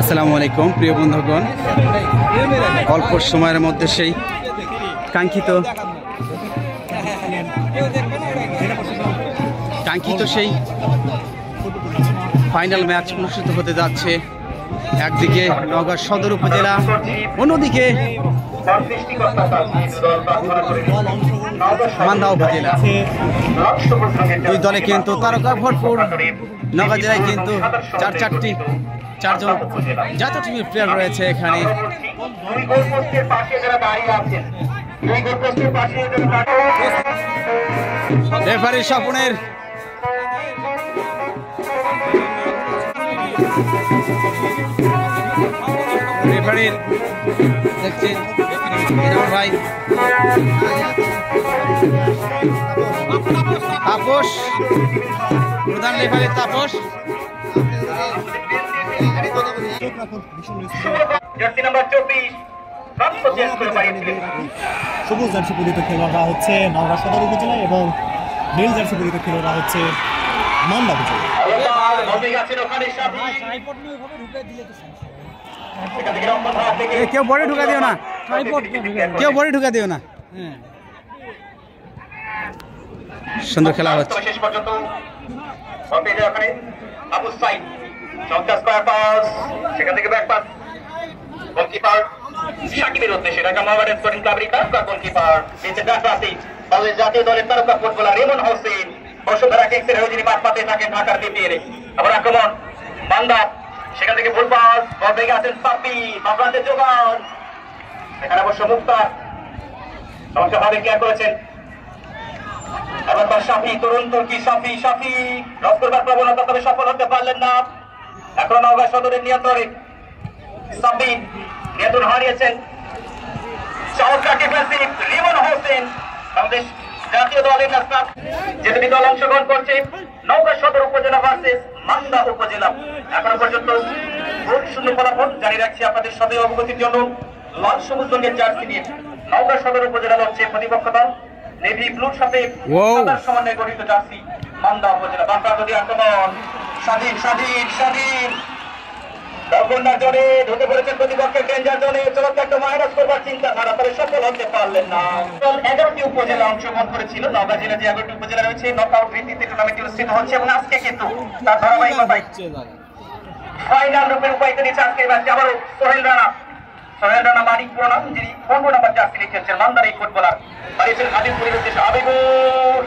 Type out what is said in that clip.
আসসালামু আলাইকুম প্রিয় বন্ধুগণ, অল্প সময়ের মধ্যে সেই কাঙ্ক্ষিত সেই ফাইনাল ম্যাচ অনুষ্ঠিত হতে যাচ্ছে। একদিকে নওগাঁ সদর উপজেলা, অন্যদিকে মান্দা উপজেলা। দুই দলে কিন্তু তারকা ভরপুর। নওগাঁ জেলায় কিন্তু চারজন জাতীয় টিমের প্লেয়ার রয়েছে এখানে। রেফারি স্বপনের রেফারির দেখছেন ভাই তাপস, প্রধান রেফারি তাপস। সবুজ জার্সি পরিহিত খেলোয়াড়রা হচ্ছে নওগাঁ সদর উপজেলা এবং নীল জার্সি পরিহিত খেলোয়াড়রা হচ্ছে মান্দা উপজেলা। কেউ বডি ঢুকা দিও না, কেউ বডি ঢুকা দিও না। সুন্দর খেলা হচ্ছে। সেখান থেকে ব্যাক পাস গোলকিপার সাকিবের উদ্দেশ্যে Dhaka Mohammedan sporting club recurve goalkeeper Bangladesh জাতীয় দলের তারকা ফুটবলার রেমন হোসেন বসুন্ধরা কিংসের হয়ে যিনি বাদ পাতে থাকেন ঢাকার বিপিএলে। আবার আক্রমণ মান্দা, সেখান থেকে ভুল পাস, বল ভেঙে আছেন সাপ্পি, বাবরান্তের যোগান, এখানে অবশ্য মুক্তার ধ্বংসভাবে ক্লিয়ার করেছেন। এবার তার শাফি, তরুণ তুর্কি শাফি রস করবার প্রবণতা, তবে সফল হতে পারলেন না। এখন নওগাঁ সদরের নিয়ন্ত্রণে সাব্বির নিয়ন্ত্রণ হারিয়েছেন। চমৎকার ডিফেন্সিভ রিমন হোসেন, বাংলাদেশ জাতীয় দলের ন্যাশনাল যে দুটি দল অংশগ্রহণ করছে নওগাঁ সদর উপজেলা ভার্সেস মান্দা উপজেলা। এখনো পর্যন্ত গোল শূন্য ফলাফল। জারি রাখছি আপনাদের সদয় অবগতির জন্য, লাল সবুজ রঙের জার্সি নিয়ে নওগাঁ সদর উপজেলা হচ্ছে প্রতিপক্ষ দল, নেভি ব্লুর সাথে সাদার সমন্বয়ে গঠিত জার্সি মান্দা উপজেলা। বাঁকা যদি আক্রমণ স্বাধীন জোরে ঢুকে পড়েছেন প্রতিপক্ষের ডেঞ্জার জোনে। চমৎকার একটা মাইনাস করবার চিন্তাধারা, তবে সফল হতে পারলেন না। 11টি উপজেলা অংশগ্রহণ করেছিল। নওগাঁ জেলা যে 11টি উপজেলা রয়েছে নকআউট ভিত্তিতে টুর্নামেন্টটি অনুষ্ঠিত হচ্ছে এবং আজকে কিন্তু তার ধারাবাহিকতায় ফাইনাল রূপে রূপায়িত নিচ্ছে আজকের ম্যাচে। আবারও সোহেল রানা মানিক প্রণাম, যিনি 15 নাম্বার জার্সি লিখেছেন মান্দার এই ফুটবলার, হারিয়েছেন আজিজপুরের উদ্দেশ্যে আবেগুর